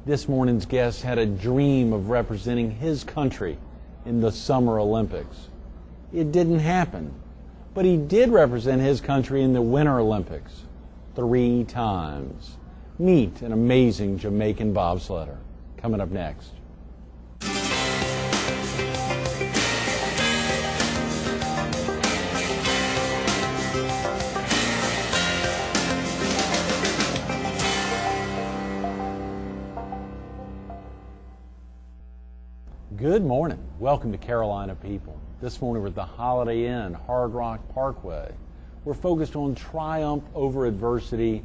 This morning's guest had a dream of representing his country in the Summer Olympics. It didn't happen, but he did represent his country in the Winter Olympics 3 times. Meet an amazing Jamaican bobsledder. Coming up next. Good morning. Welcome to Carolina People. This morning we're at the Holiday Inn, Hard Rock Parkway. We're focused on Triumph Over Adversity,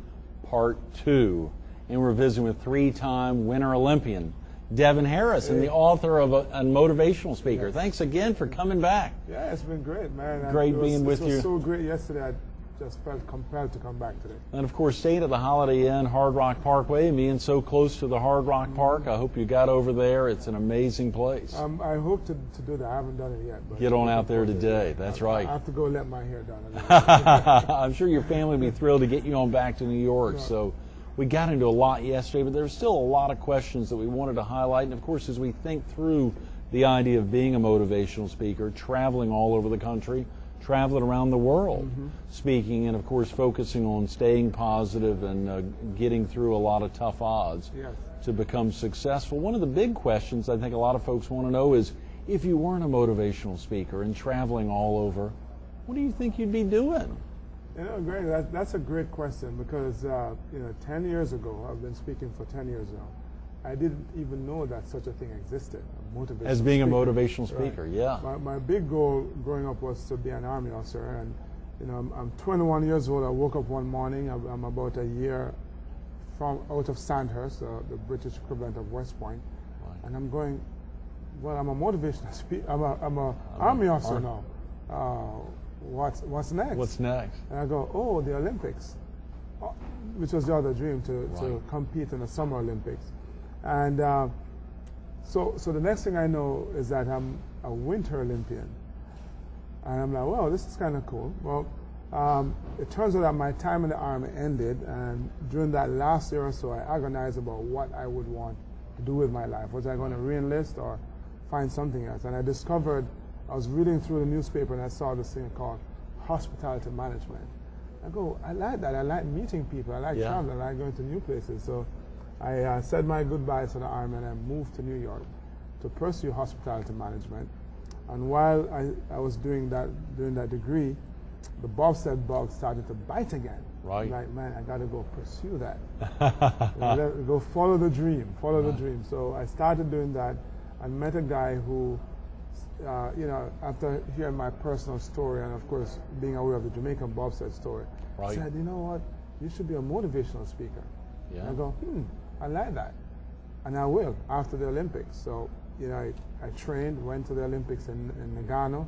Part 2. And we're visiting with 3-time Winter Olympian Devon Harris and the author of a motivational speaker. Yes. Thanks again for coming back. Yeah, it's been great, man. Great being with you. It was so great yesterday. I just felt compelled to come back today. And of course, staying at the Holiday Inn, Hard Rock Parkway, and being so close to the Hard Rock Park. I hope you got over there. It's an amazing place. I hope to do that. I haven't done it yet. But get on out there today. That's right. I have to go let my hair done. I'm sure your family will be thrilled to get you on back to New York. Yeah. So we got into a lot yesterday, but there's still a lot of questions that we wanted to highlight. And of course, as we think through the idea of being a motivational speaker, traveling all over the country, traveling around the world, speaking, and of course focusing on staying positive and getting through a lot of tough odds to become successful. One of the big questions I think a lot of folks want to know is, if you weren't a motivational speaker and traveling all over, what do you think you'd be doing? You know, Greg, that's a great question because, 10 years ago, I've been speaking for 10 years now, I didn't even know that such a thing existed, a motivational as being speaker. A motivational speaker, right. Yeah. My big goal growing up was to be an Army officer, and I'm 21 years old. I woke up one morning. I'm about a year out of Sandhurst, the British equivalent of West Point, right. And I'm going, well, I'm a motivational speaker. I'm a Army officer now. What's next? What's next? And I go, oh, the Olympics, which was the other dream, to compete in the Summer Olympics. And so the next thing I know is that I'm a Winter Olympian. And I'm like, well, this is kind of cool. Well, it turns out that my time in the Army ended, and during that last year or so, I agonized about what I would want to do with my life. Was I going to re-enlist or find something else? And I discovered, I was reading through the newspaper, and I saw this thing called hospitality management. I go, I like that. I like meeting people. I like traveling. I like going to new places. So I said my goodbyes to the Army, and I moved to New York to pursue hospitality management. And while I was doing that degree, the bobsled bug started to bite again. Right. I'm like, man, I got to go pursue that. Go follow the dream, the dream. So I started doing that and met a guy who, after hearing my personal story and of course being aware of the Jamaican bobsled story, said, you know what, you should be a motivational speaker. Yeah. And I go, I like that, and I will after the Olympics. So, I trained, went to the Olympics in Nagano,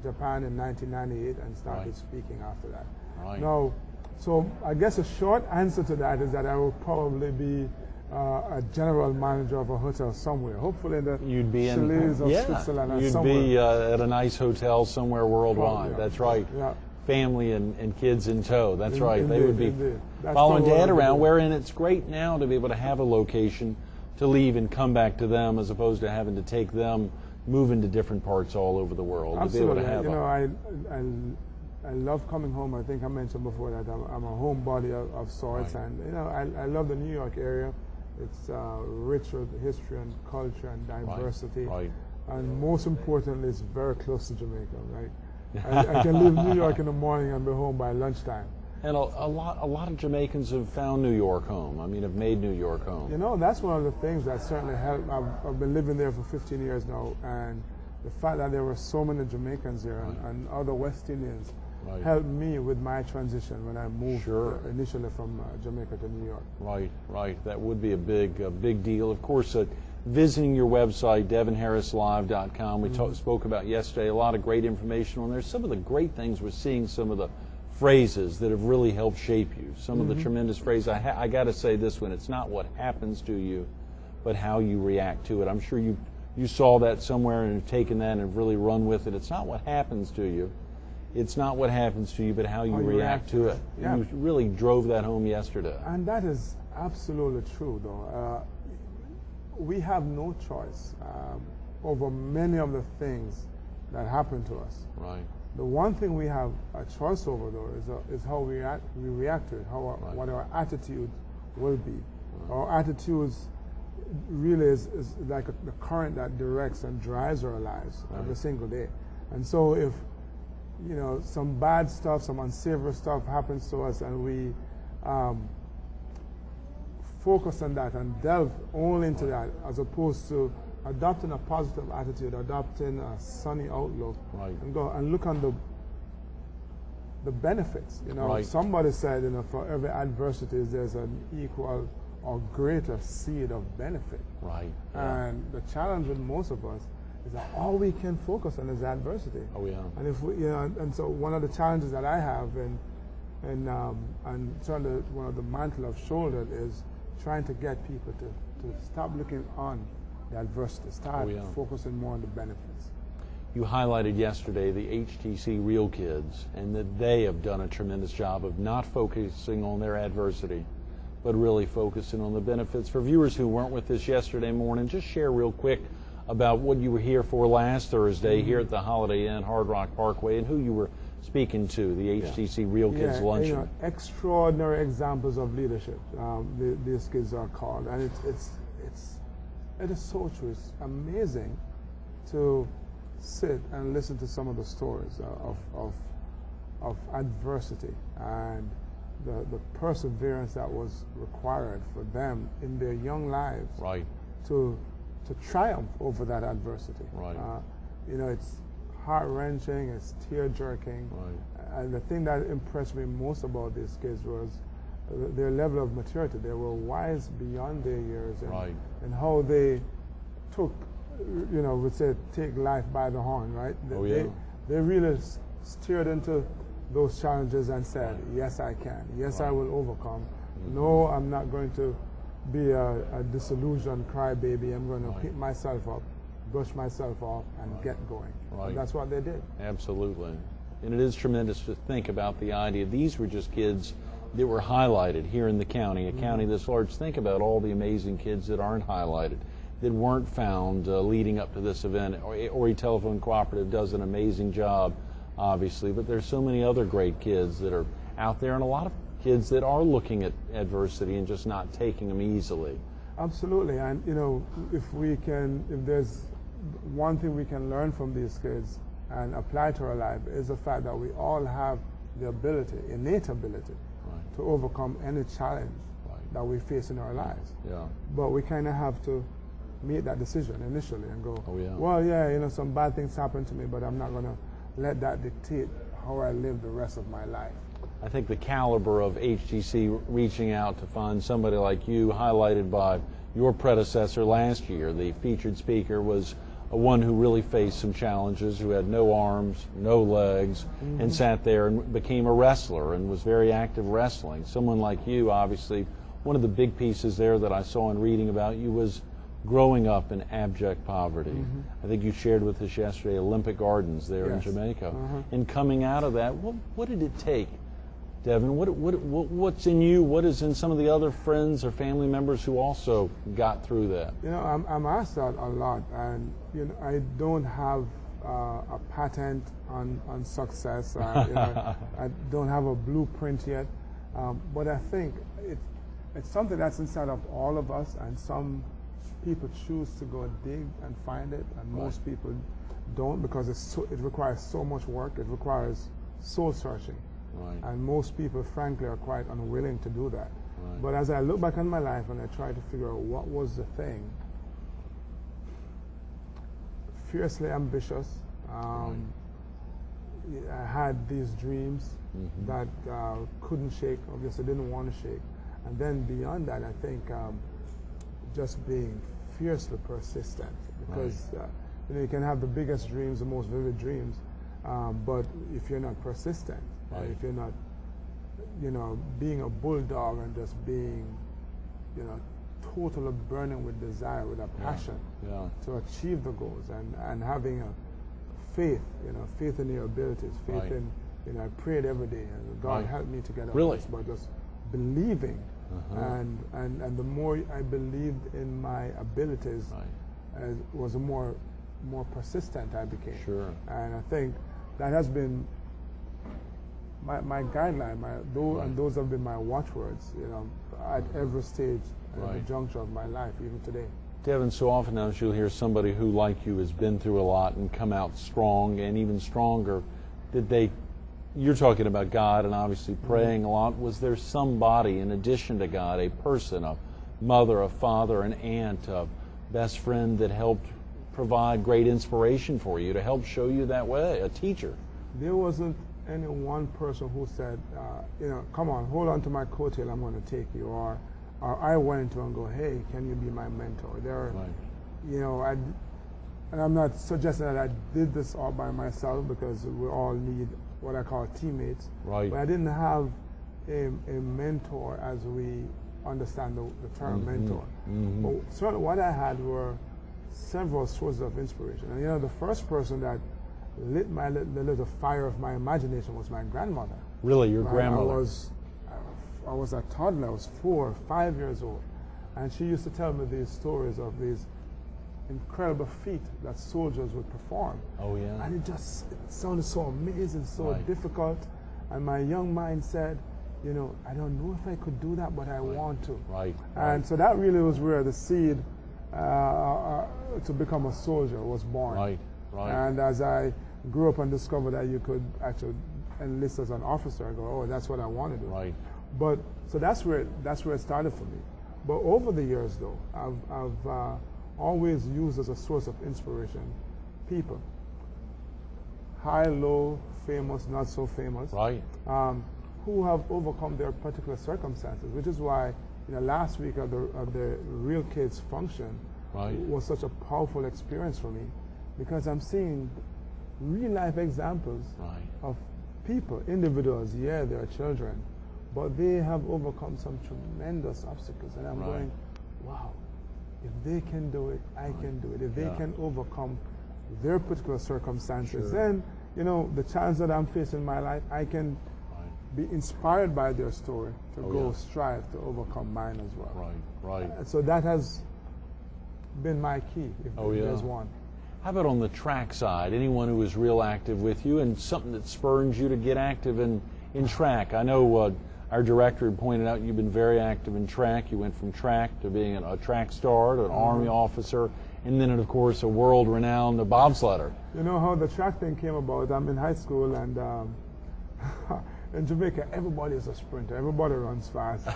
Japan in 1998, and started speaking after that. Right. Now, so I guess a short answer to that is that I will probably be a general manager of a hotel somewhere, hopefully in the Chalets of Switzerland or somewhere. You'd be at a nice hotel somewhere worldwide. That's right. Yeah. Family and kids in tow. That's right. They would be following Dad around, wherein it's great now to be able to have a location to leave and come back to them, as opposed to having to take them, move into different parts all over the world. Absolutely. To be able to have I love coming home. I think I mentioned before that I'm a homebody of sorts, and I love the New York area. It's rich with history and culture and diversity, and most importantly, it's very close to Jamaica. Right. I can leave New York in the morning and be home by lunchtime. And a lot of Jamaicans have found New York home. I mean, have made New York home. That's one of the things that certainly helped. I've been living there for 15 years now, and the fact that there were so many Jamaicans there and other West Indians helped me with my transition when I moved initially from Jamaica to New York. Right. That would be a big deal. Of course, visiting your website, devonharrislive.com, we spoke about yesterday, a lot of great information on there. Some of the great things we're seeing, some of the phrases that have really helped shape you, some of the tremendous phrases. I got to say this one, it's not what happens to you, but how you react to it. I'm sure you saw that somewhere and have taken that and have really run with it. It's not what happens to you. It's not what happens to you, but how you react to it. Yeah. You really drove that home yesterday. And that is absolutely true, though. we have no choice over many of the things that happen to us. Right. The one thing we have a choice over, though, is how we react to it, what our attitude will be. Our attitudes really is like the current that directs and drives our lives every single day. And so if, you know, some bad stuff, some unsavory stuff happens to us, and we focus on that and delve only into that, as opposed to adopting a positive attitude, adopting a sunny outlook, and go and look on the benefits. You know, somebody said, you know, for every adversity there's an equal or greater seed of benefit. Right. And the challenge with most of us is that all we can focus on is adversity. Oh yeah. And if we, you know, and so one of the challenges that I have, and certainly one of the mantle of shoulder, is trying to get people to stop looking on the adversity, start focusing more on the benefits. You highlighted yesterday the HTC Real Kids, and that they have done a tremendous job of not focusing on their adversity, but really focusing on the benefits. For viewers who weren't with us yesterday morning, just share real quick about what you were here for last Thursday here at the Holiday Inn, Hard Rock Parkway, and who you were speaking to, the HTC Real Kids Luncheon. You know, extraordinary examples of leadership, these kids are called, and it is so true. It's amazing to sit and listen to some of the stories of adversity and the perseverance that was required for them in their young lives to triumph over that adversity. You know, it's heart-wrenching, it's tear-jerking, and the thing that impressed me most about these kids was their level of maturity. They were wise beyond their years, and how they took, you know, would say, take life by the horn, right? They really steered into those challenges and said, yes, I can. Yes, I will overcome. No, I'm not going to be a disillusioned crybaby. I'm going to pick myself up, brush myself off, and get going. And that's what they did. Absolutely. And it is tremendous to think about the idea. These were just kids that were highlighted here in the county, a county this large. Think about all the amazing kids that aren't highlighted, that weren't found leading up to this event. Horry Telephone Cooperative does an amazing job, obviously, but there's so many other great kids that are out there, and a lot of kids that are looking at adversity and just not taking them easily. Absolutely. And you know, if there's one thing we can learn from these kids and apply to our life, is the fact that we all have the ability, innate ability, to overcome any challenge that we face in our lives. But we kind of have to make that decision initially and go, well, yeah, you know, some bad things happen to me, but I'm not going to let that dictate how I live the rest of my life. I think the caliber of HTC reaching out to find somebody like you, highlighted by your predecessor last year, the featured speaker, was one who really faced some challenges, who had no arms, no legs, and sat there and became a wrestler and was very active wrestling. Someone like you, obviously, one of the big pieces there that I saw in reading about you was growing up in abject poverty. I think you shared with us yesterday Olympic Gardens there in Jamaica. And coming out of that, what did it take, Devon? What's in you? What is in some of the other friends or family members who also got through that? You know, I'm asked that a lot, and you know, I don't have a patent on success. You know, I don't have a blueprint yet, but I think it's something that's inside of all of us, and some people choose to go dig and find it, and most people don't, because it requires so much work. It requires soul searching. And most people, frankly, are quite unwilling to do that. But as I look back on my life and I try to figure out what was the thing, fiercely ambitious. I had these dreams that couldn't shake, obviously didn't want to shake. And then beyond that, I think just being fiercely persistent, because you know, you can have the biggest dreams, the most vivid dreams, but if you're not persistent, if you're not, you know, being a bulldog and just being, you know, totally burning with desire, with a passion to achieve the goals, and having a faith, you know, faith in your abilities, faith in, you know, I prayed every day, and God help me to get out of this, but just believing and the more I believed in my abilities, was the more persistent I became. Sure. And I think that has been my guideline, and those have been my watchwords, at every stage, at the juncture of my life, even today. Devon, so oftentimes you'll hear somebody who, like you, has been through a lot and come out strong and even stronger. You're talking about God and obviously praying a lot. Was there somebody in addition to God, a person, a mother, a father, an aunt, a best friend that helped provide great inspiration for you, to help show you that way, a teacher? There wasn't any one person who said, come on, hold on to my coattail, I'm going to take you, or I went to and go, hey, can you be my mentor? And I'm not suggesting that I did this all by myself, because we all need what I call teammates. Right. But I didn't have a mentor as we understand the term mentor. But certainly what I had were several sources of inspiration. And the first person that lit the little fire of my imagination was my grandmother. Really, your grandmother? I was a toddler. I was 4 or 5 years old, and she used to tell me these stories of these incredible feat that soldiers would perform. Oh yeah. And it sounded so amazing, so difficult. And my young mind said, I don't know if I could do that, but I want to. Right. And so that really was where the seed to become a soldier was born. Right. And as I grew up and discovered that you could actually enlist as an officer, I go, oh, that's what I want to do. Right. But so that's where it started for me. But over the years, though, I've always used as a source of inspiration people, high, low, famous, not so famous, right, who have overcome their particular circumstances. Which is why last week at the Real Kids function was such a powerful experience for me, because I'm seeing real life examples of people, individuals. Yeah, they are children, but they have overcome some tremendous obstacles, and I'm going, wow, if they can do it, I can do it. If they can overcome their particular circumstances, then the challenge that I'm facing in my life, I can be inspired by their story to strive to overcome mine as well. Right. So that has been my key, if there's one. How about on the track side? Anyone who was real active with you, and something that spurs you to get active in track? I know our director had pointed out you've been very active in track. You went from track to being a track star, to an Army officer, and then, of course, a world-renowned bobsledder. You know how the track thing came about? I'm in high school, and in Jamaica, everybody is a sprinter. Everybody runs fast,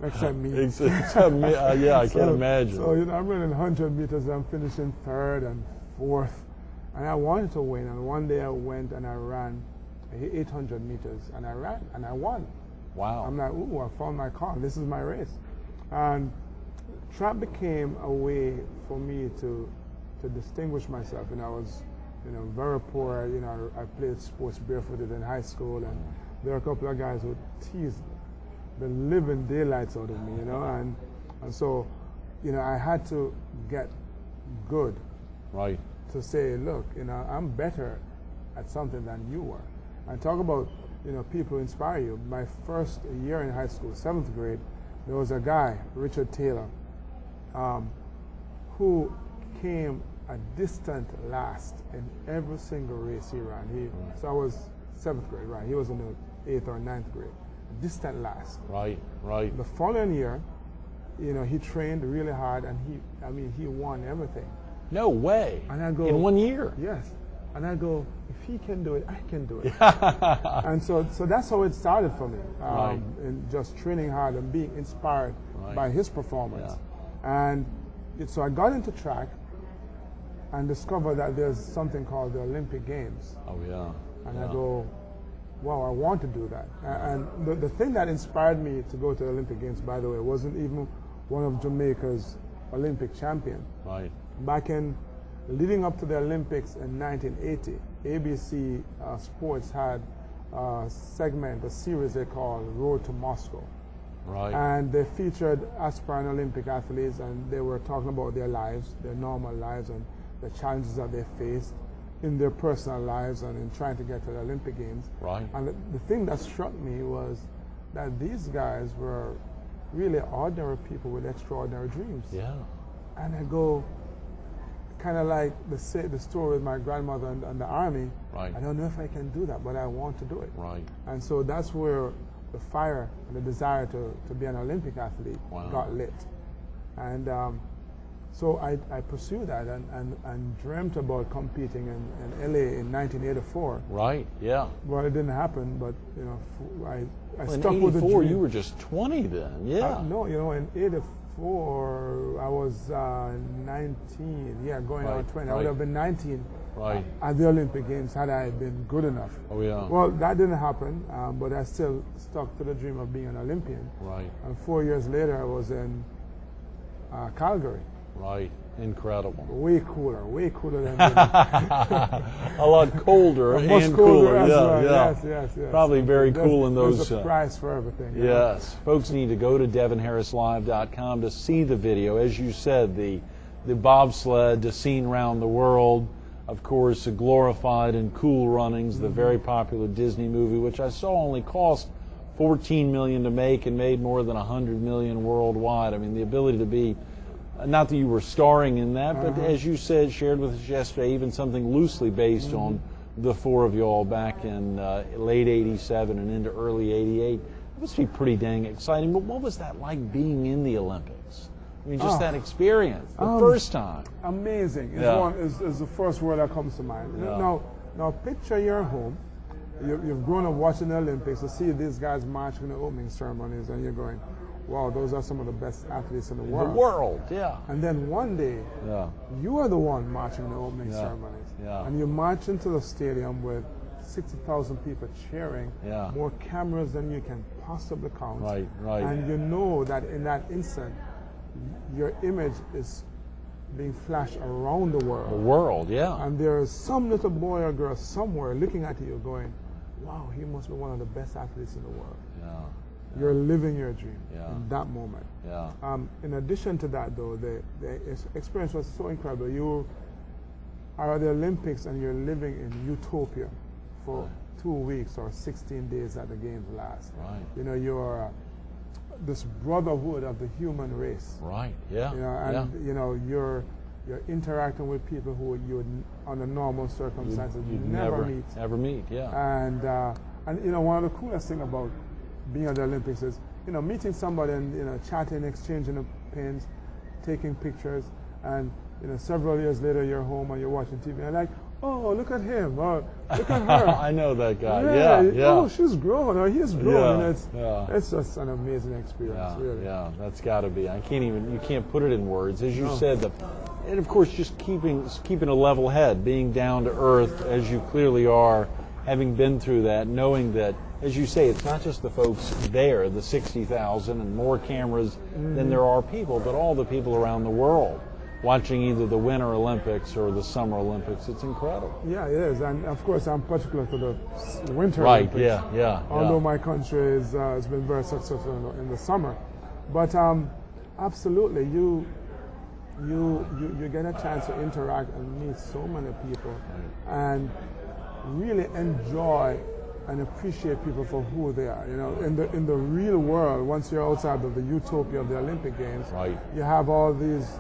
except me. I can't imagine. So I'm running 100 meters, and I'm finishing 3rd and 4th, and I wanted to win. And one day I went and I ran 800 meters, and I ran and I won. Wow. I'm like, ooh, I found my car. This is my race. And track became a way for me to distinguish myself. I was very poor. I played sports barefooted in high school, and there were a couple of guys who teased the living daylights out of me, and so I had to get good, to say, look, I'm better at something than you were. And talk about people who inspire you. My first year in high school, 7th grade, there was a guy, Richard Taylor, who came a distant last in every single race he ran. So I was 7th grade, right? He was in the 8th or 9th grade. Distant last. Right. The following year, he trained really hard, and he won everything. No way. And I go, in 1 year? Yes. And I go, if he can do it, I can do it. And so that's how it started for me. In just training hard and being inspired by his performance. And so I got into track and discovered that there's something called the Olympic Games. Oh, yeah. And I go, wow, I want to do that. And the thing that inspired me to go to the Olympic Games, by the way, wasn't even one of Jamaica's Olympic champion. Back in, leading up to the Olympics in 1980, ABC Sports had a series they called Road to Moscow. And they featured aspiring Olympic athletes, and they were talking about their lives, their normal lives, and the challenges that they faced in their personal lives and in trying to get to the Olympic Games. And the thing that struck me was that these guys were really ordinary people with extraordinary dreams. Yeah. And I go, kind of like the story with my grandmother and the army. Right. I don't know if I can do that, but I want to do it. Right. And so that's where the fire and the desire to be an Olympic athlete got lit. And so I pursued that and dreamt about competing in LA in 1984. Right, yeah. Well, it didn't happen, but you know, I Well, stuck in with the 84, dream. you were just 20 then, yeah. No, you know, in 84, I was 19, yeah, going on 20. I would have been 19 at the Olympic Games had I been good enough. Oh, yeah. Well, that didn't happen, but I still stuck to the dream of being an Olympian. Right. And 4 years later, I was in Calgary. Right. Incredible. Way cooler than a lot colder much and colder cooler. as Yeah, well. yeah. Yes. Probably very cool in those. There's a price for everything. Yes. Folks need to go to DevonHarrisLive.com to see the video. As you said, the bobsled to seen around the world. Of course, glorified in Cool Runnings, the very popular Disney movie, which I saw only cost $14 million to make and made more than $100 million worldwide. I mean, the ability to be, not that you were starring in that, but as you said, shared with us yesterday, even something loosely based on the four of you all back in late 87 and into early 88. It must be pretty dang exciting. But what was that like being in the Olympics? I mean, just that experience, the first time. Amazing. Yeah. Is the first word that comes to mind. Yeah. Now picture you're home. You've grown up watching the Olympics to see these guys marching in the opening ceremonies, and you're going, wow, those are some of the best athletes in the world. The world, yeah. And then one day, you are the one marching in the opening ceremonies. Yeah. And you march into the stadium with 60,000 people cheering, more cameras than you can possibly count. Right. And you know that in that instant, your image is being flashed around the world. The world, yeah. And there's some little boy or girl somewhere looking at you going, wow, he must be one of the best athletes in the world. Yeah. You're living your dream in that moment. Yeah. In addition to that, though, the experience was so incredible. You are at the Olympics and you're living in utopia for 2 weeks or 16 days that the games last. Right. You know, you're this brotherhood of the human race. Right. Yeah. You know, and you know, you're interacting with people who you would, under normal circumstances, you'd never meet. Ever meet, yeah. And you know, one of the coolest thing about being at the Olympics is, you know, meeting somebody and, you know, chatting, exchanging opinions, taking pictures, and, you know, several years later you're home and you're watching TV and like, oh, look at him, or look at her. I know that guy. Yeah. Oh, she's grown, or he's grown. Yeah. And it's just an amazing experience, really. Yeah, that's got to be. You can't put it in words. As you said, and of course, just keeping a level head, being down to earth, as you clearly are, having been through that, knowing that, as you say, it's not just the folks there, the 60,000 and more cameras than there are people, but all the people around the world watching either the Winter Olympics or the Summer Olympics. It's incredible. Yeah, it is. And of course, I'm particular to the Winter Olympics. Right, yeah. Although my country has been very successful in the summer. But absolutely, you get a chance to interact and meet so many people and really enjoy and appreciate people for who they are. You know, in the real world, once you're outside of the utopia of the Olympic Games, you have all these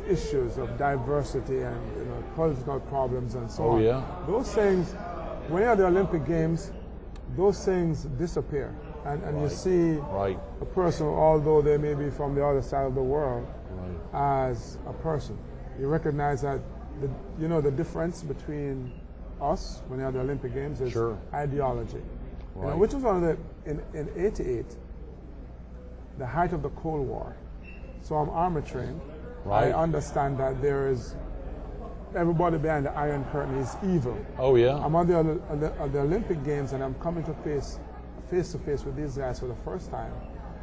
issues of diversity and, you know, political problems and so on. Yeah. Those things, when you're at the Olympic Games, those things disappear, and you see a person, although they may be from the other side of the world, as a person. You recognize that the difference between us when you're at the Olympic Games is ideology. You know, which was one of in 88, the height of the Cold War. So I'm army trained. I understand that there is everybody behind the Iron Curtain is evil. Oh yeah. I'm on the Olympic Games and I'm coming to face to face with these guys for the first time.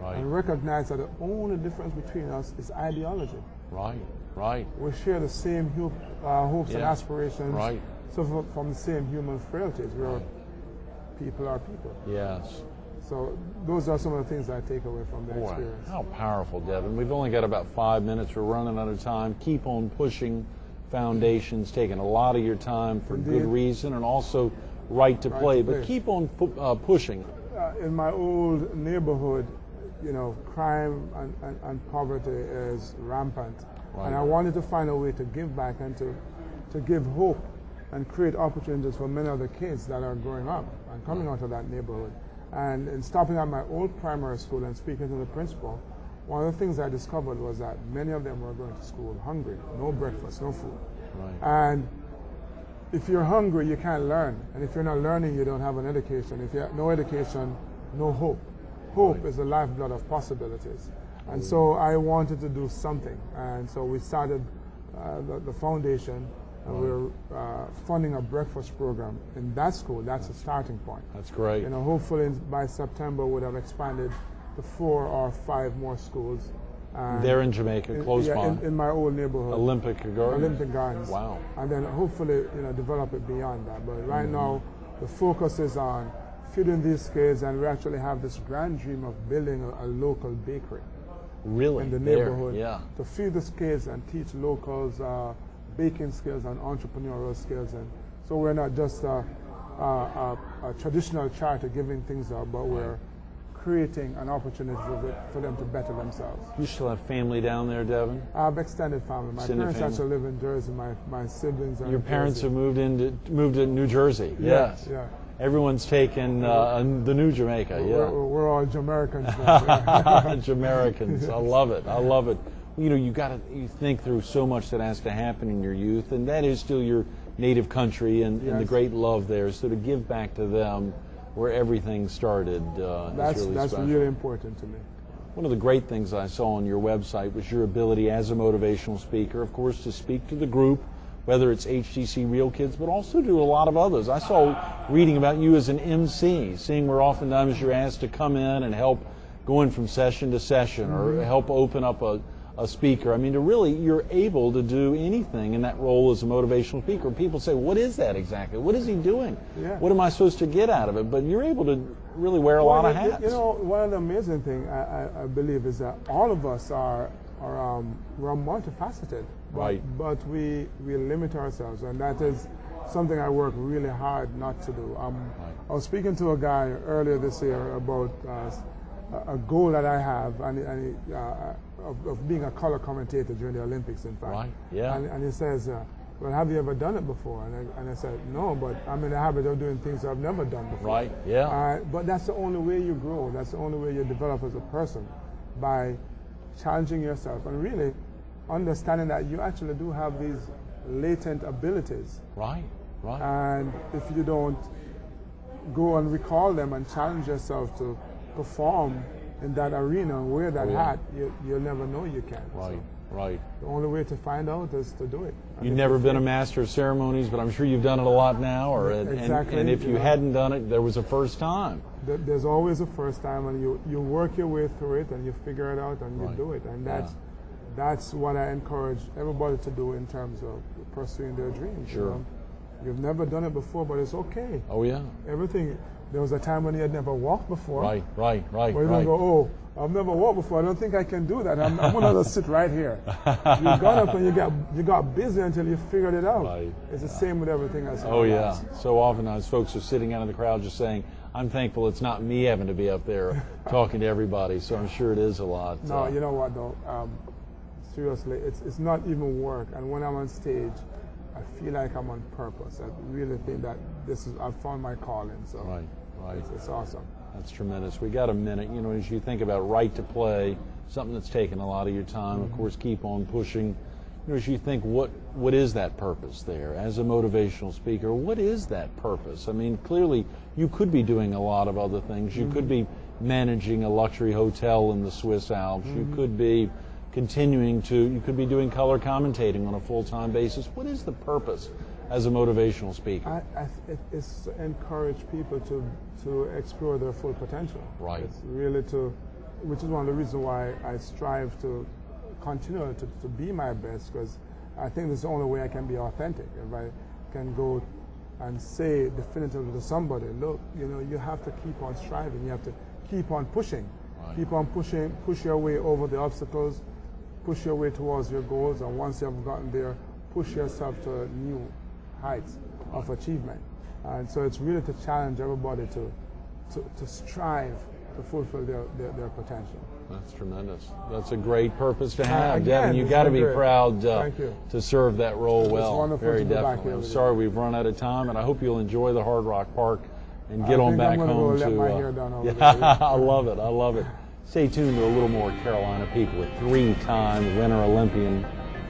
And recognize that the only difference between us is ideology. Right. We share the same hopes and aspirations. So from the same human frailties, people are people. Yes. So those are some of the things I take away from the experience. How powerful, Devon. We've only got about 5 minutes. We're running out of time. Keep on pushing. Foundation's taking a lot of your time for good reason and also right to play. But keep on pushing. In my old neighborhood, crime and poverty is rampant. Right. And I wanted to find a way to give back and to give hope and create opportunities for many of the kids that are growing up and coming out of that neighborhood. And in stopping at my old primary school and speaking to the principal, one of the things I discovered was that many of them were going to school hungry, no breakfast, no food. Right. And if you're hungry, you can't learn. And if you're not learning, you don't have an education. If you have no education, no hope. Hope is the lifeblood of possibilities. And so I wanted to do something. And so we started the foundation, and we're funding a breakfast program in that school. That's a starting point. That's great. Hopefully by September we'd have expanded to 4 or 5 more schools. They're in Jamaica, close by. In my old neighborhood. Olympic Gardens. Olympic Gardens. Wow. And then hopefully, develop it beyond that. But right now, the focus is on feeding these kids, and we actually have this grand dream of building a local bakery. Really? In the There, neighborhood. yeah. To feed these kids and teach locals baking skills and entrepreneurial skills. And so we're not just a traditional charity giving things out, but we're creating an opportunity for them to better themselves. You still have family down there, Devon? I have extended family. My parents actually live in Jersey. My siblings are Your in parents Jersey. have moved to New Jersey. Yes. Yeah. Everyone's taken the new Jamaica. Yeah. We're all Jamaicans now. Jamaicans. I love it. I love it. You think through so much that has to happen in your youth, and that is still your native country and the great love there. So to give back to them where everything started that's special. really important to me. One of the great things I saw on your website was your ability as a motivational speaker, of course, to speak to the group, whether it's HTC Real Kids, but also to a lot of others. I saw reading about you as an MC, seeing where oftentimes you're asked to come in and help going from session to session or help open up a speaker. I mean, you're able to do anything in that role as a motivational speaker. People say, what is that exactly? What is he doing? Yeah. What am I supposed to get out of it? But you're able to really wear a lot of hats. One of the amazing things I believe is that all of us we're multifaceted. Right. But we limit ourselves, and that is something I work really hard not to do. I was speaking to a guy earlier this year about a goal that I have, of being a color commentator during the Olympics, in fact. Right, yeah. And he says, well, have you ever done it before? And I said, no, but I'm in the habit of doing things I've never done before. Right, yeah. But that's the only way you grow. That's the only way you develop as a person, by challenging yourself and really understanding that you actually do have these latent abilities. Right, right. And if you don't go and recall them and challenge yourself to perform in that arena and wear that hat, you'll never know you can. Right, So right. the only way to find out is to do it. You've never been a master of ceremonies, but I'm sure you've done it a lot now. Exactly. And if you hadn't done it, there was a first time. There's always a first time, and you work your way through it, and you figure it out, and you do it. And that's what I encourage everybody to do in terms of pursuing their dreams. Sure. You've never done it before, but it's okay. Oh, yeah. There was a time when you had never walked before. Right. Where you don't go, oh, I've never walked before. I don't think I can do that. I'm going to sit right here. You got up and you got busy until you figured it out. Right. It's the same with everything else. Oh, yeah. So oftentimes folks are sitting out in the crowd just saying, I'm thankful it's not me having to be up there talking to everybody. So I'm sure it is a lot. No, you know what, though? Seriously, it's not even work. And when I'm on stage, I feel like I'm on purpose. I really think that I've found my calling. So right. It's awesome. That's tremendous. We got a minute. As you think about right to play, something that's taken a lot of your time, of course, keep on pushing. As you think, what is that purpose there? As a motivational speaker, what is that purpose? I mean, clearly, you could be doing a lot of other things. You could be managing a luxury hotel in the Swiss Alps. You could be you could be doing color commentating on a full-time basis. What is the purpose as a motivational speaker? It's to encourage people to explore their full potential. Right. It's really which is one of the reasons why I strive to continue to be my best, because I think that's the only way I can be authentic. If I can go and say definitively to somebody, look, you have to keep on striving. You have to keep on pushing. Right. Keep on pushing, push your way over the obstacles, push your way towards your goals, and once you have gotten there, push yourself to new heights of achievement. And so it's really to challenge everybody to strive to fulfill their potential. That's tremendous. That's a great purpose to have, Again, Devon. You got to be great. proud Thank you. to serve that role well. wonderful Very to be back definitely. here I'm with you. sorry we've run out of time, and I hope you'll enjoy the Hard Rock Park and get I on think back I'm gonna home go let to. my hair down over Yeah, there. I love it. I love it. Stay tuned to a little more Carolina people with three-time Winter Olympian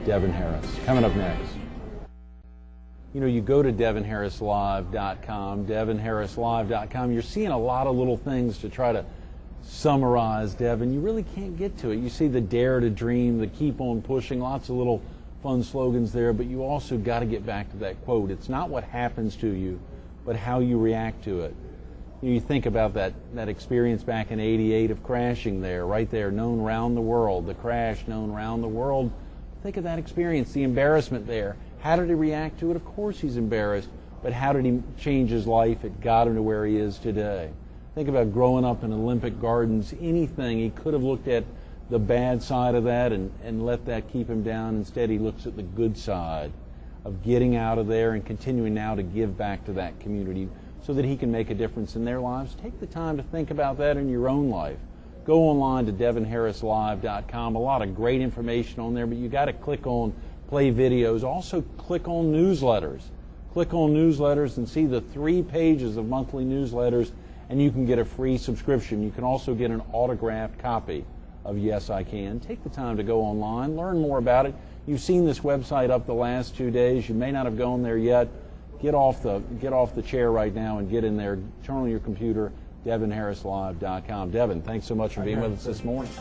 Devon Harris. Coming up next. You know, you go to DevonHarrisLive.com, DevonHarrisLive.com. You're seeing a lot of little things to try to summarize Devon. You really can't get to it. You see the dare to dream, the keep on pushing, lots of little fun slogans there, but you also got to get back to that quote. It's not what happens to you, but how you react to it. You think about that experience back in '88 of crashing there, right there, known around the world, the crash known around the world. Think of that experience, the embarrassment there. How did he react to it? Of course he's embarrassed, but how did he change his life? It got him to where he is today. Think about growing up in Olympic Gardens, anything. He could have looked at the bad side of that and let that keep him down. Instead, he looks at the good side of getting out of there and continuing now to give back to that community so that he can make a difference in their lives. Take the time to think about that in your own life. Go online to DevonHarrisLive.com. A lot of great information on there, but you got to click on Play Videos. Also, click on Newsletters. Click on Newsletters and see the 3 pages of monthly newsletters, and you can get a free subscription. You can also get an autographed copy of Yes, I Can. Take the time to go online, learn more about it. You've seen this website up the last 2 days. You may not have gone there yet. Get off the chair right now and get in there. Turn on your computer, DevonHarrisLive.com. Devon, thanks so much for being with us this morning.